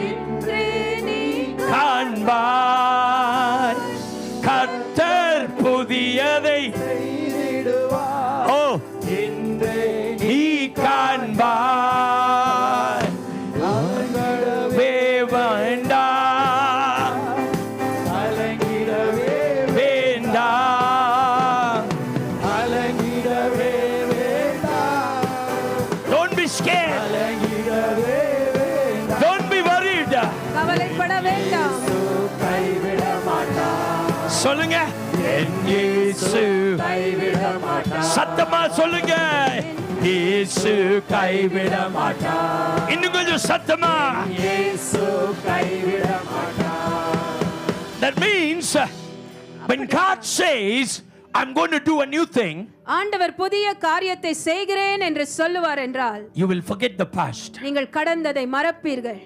இன்றே நீ காண்பார். கர்த்தர் புதியதை செய்திடுவார். ஓ இன்றே நீ காண்பார். அலங்கிடவே வேண்டாம், அலங்கிடவே வேண்டாம். அலங்கிடவே வேண்டாம். Don't be scared. அலங்கிடவே வேண்டாம். Don't be worried. கவலைப்பட வேண்டாம். கைவிட மாட்டார். சொல்லுங்க, என் இயேசு கைவிட மாட்டார். சத்தமா சொல்லுங்க, இயேசு கைவிட மாட்டார். இன்னும் கொஞ்சம் சத்தமா. இயேசு கைவிட மாட்டார். That means when God says I'm going to do a new thing, ஆண்டவர் புதிய காரியத்தை செய்கிறேன் என்று சொல்லுவார் என்றால் you will forget the past. நீங்கள் கடந்ததை மறப்பீர்கள்.